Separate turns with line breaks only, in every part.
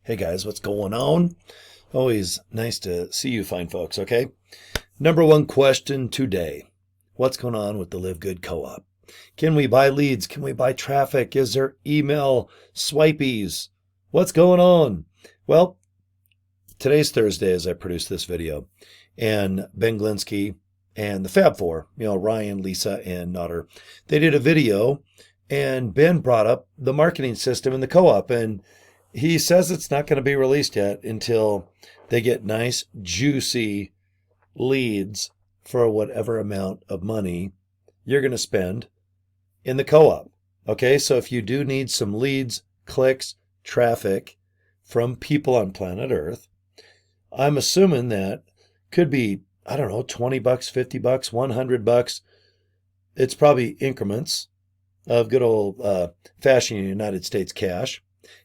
Hey guys, what's going on? Always nice to see you fine folks, okay? Number one question today. What's going on with the Live Good Co-op? Can we buy leads? Can we buy traffic? Is there email swipeys? What's going on? Well, today's Thursday as I produce this video, and Ben Glinsky and the Fab Four, Ryan, Lisa, and Notter, they did a video, and Ben brought up the marketing system in the co-op, and he says it's not going to be released yet until they get nice, juicy leads for whatever amount of money you're going to spend in the co-op. Okay, so if you do need some leads, clicks, traffic from people on planet Earth, I'm assuming that could be, I don't know, $20, $50, $100. It's probably increments of good old fashioned United States cash.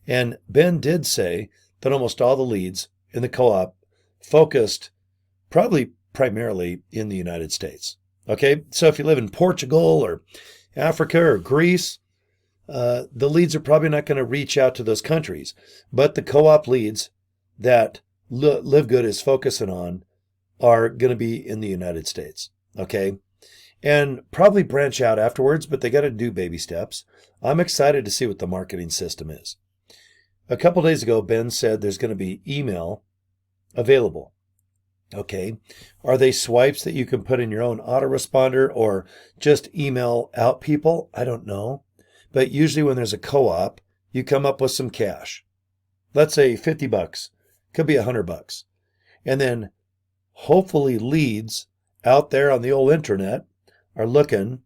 And Ben did say that almost all the leads in the co-op focused probably primarily in the United States. Okay, so if you live in Portugal or Africa or Greece, the leads are probably not going to reach out to those countries. But the co-op leads that Live Good is focusing on are going to be in the United States. Okay, and probably branch out afterwards, but they got to do baby steps. I'm excited to see what the marketing system is. A couple days ago, Ben said there's going to be email available. Okay. Are they swipes that you can put in your own autoresponder or just email out people? I don't know. But usually when there's a co-op, you come up with some cash. Let's say $50, could be $100. And then hopefully leads out there on the old internet are looking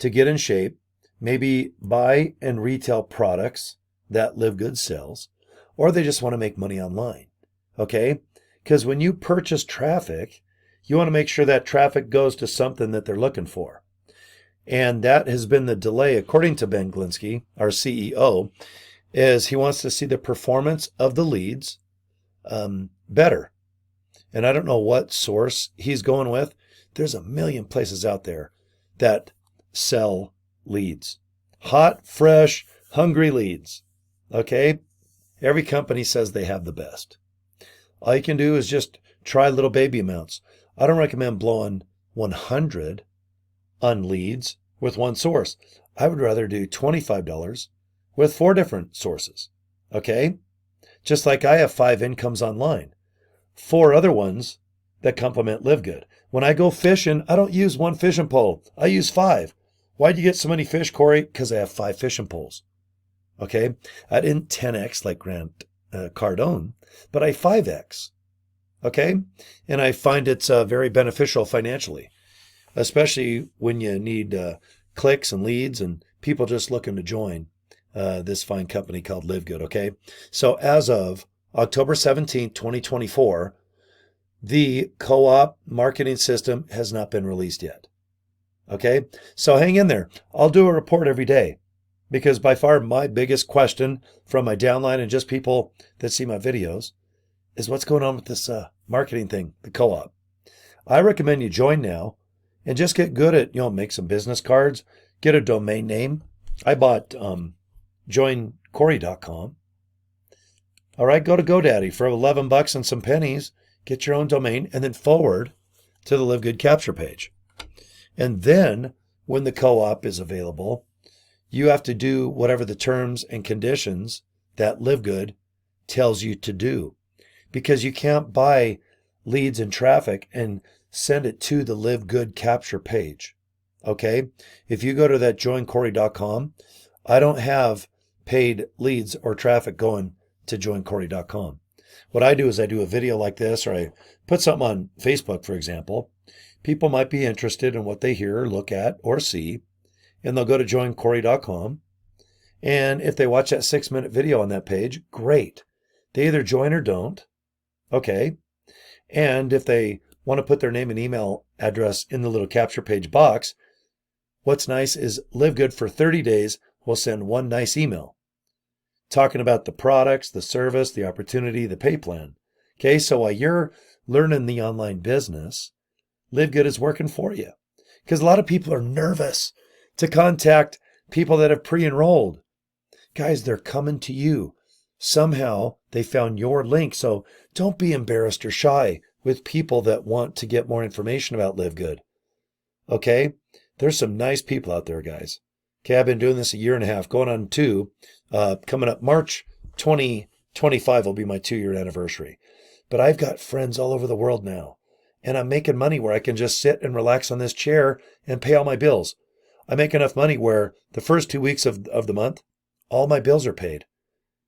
to get in shape, maybe buy and retail products that Live Good sells, or they just want to make money online. Okay? Because when you purchase traffic, you want to make sure that traffic goes to something that they're looking for. And that has been the delay, according to Ben Glinsky, our CEO, is he wants to see the performance of the leads better. And I don't know what source he's going with. There's a million places out there that sell leads. Hot, fresh, hungry leads. Okay? Every company says they have the best. All you can do is just try little baby amounts. I don't recommend blowing 100 on leads with one source. I would rather do $25 with 4 different sources. Okay? Just like I have 5 incomes online, 4 other ones that complement Live Good. When I go fishing, I don't use one fishing pole. I use 5. Why'd you get so many fish, Cory? Because I have 5 fishing poles. Okay? I didn't 10x like Grant Cardone, but I 5x. Okay? And I find it's very beneficial financially, especially when you need clicks and leads and people just looking to join this fine company called Live Good. Okay? So as of October 17th, 2024, the co-op marketing system has not been released yet. Okay? So hang in there. I'll do a report every day. Because by far my biggest question from my downline and just people that see my videos is what's going on with this marketing thing, the co-op. I recommend you join now and just get good at, make some business cards, get a domain name. I bought joincory.com. All right, go to GoDaddy for $11 and some pennies, get your own domain, and then forward to the Live Good capture page. And then when the co-op is available, you have to do whatever the terms and conditions that Live Good tells you to do, because you can't buy leads and traffic and send it to the Live Good capture page. Okay? If you go to that joincory.com, I don't have paid leads or traffic going to joincory.com. What I do is I do a video like this, or I put something on Facebook, for example. People might be interested in what they hear, look at, or see, and they'll go to joincory.com. And if they watch that 6-minute video on that page, great. They either join or don't. Okay. And if they want to put their name and email address in the little capture page box, what's nice is Live Good for 30 days will send one nice email talking about the products, the service, the opportunity, the pay plan. Okay. So while you're learning the online business, Live Good is working for you, because a lot of people are nervous to contact people that have pre-enrolled. Guys, they're coming to you. Somehow they found your link. So don't be embarrassed or shy with people that want to get more information about Live Good. Okay? There's some nice people out there, guys. Okay, I've been doing this a year and a half, going on 2. Coming up March 2025 will be my 2-year anniversary. But I've got friends all over the world now. And I'm making money where I can just sit and relax on this chair and pay all my bills. I make enough money where the first 2 weeks of the month, all my bills are paid.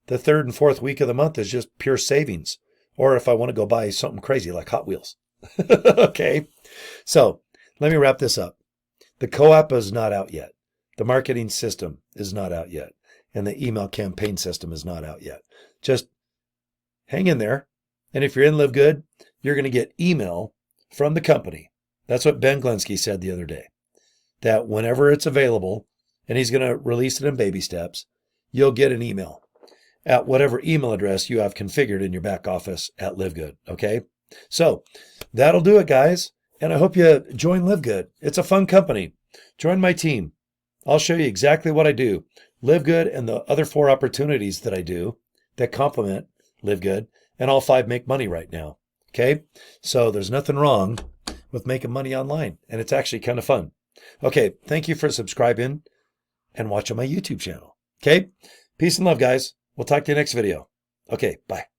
The 3rd and 4th week of the month is just pure savings. Or if I want to go buy something crazy like Hot Wheels. Okay, so let me wrap this up. The CoOp is not out yet. The marketing system is not out yet. And the email campaign system is not out yet. Just hang in there. And if you're in Live Good, you're going to get email from the company. That's what Ben Glinsky said the other day. That whenever it's available, and he's going to release it in baby steps, you'll get an email at whatever email address you have configured in your back office at Live Good. Okay? So that'll do it, guys. And I hope you join Live Good. It's a fun company. Join my team. I'll show you exactly what I do. Live Good and the other 4 opportunities that I do that complement Live Good, and all 5 make money right now. Okay? So there's nothing wrong with making money online, and it's actually kind of fun. Okay, thank you for subscribing and watching my YouTube channel. Okay? Peace and love, guys. We'll talk to you next video. Okay, bye.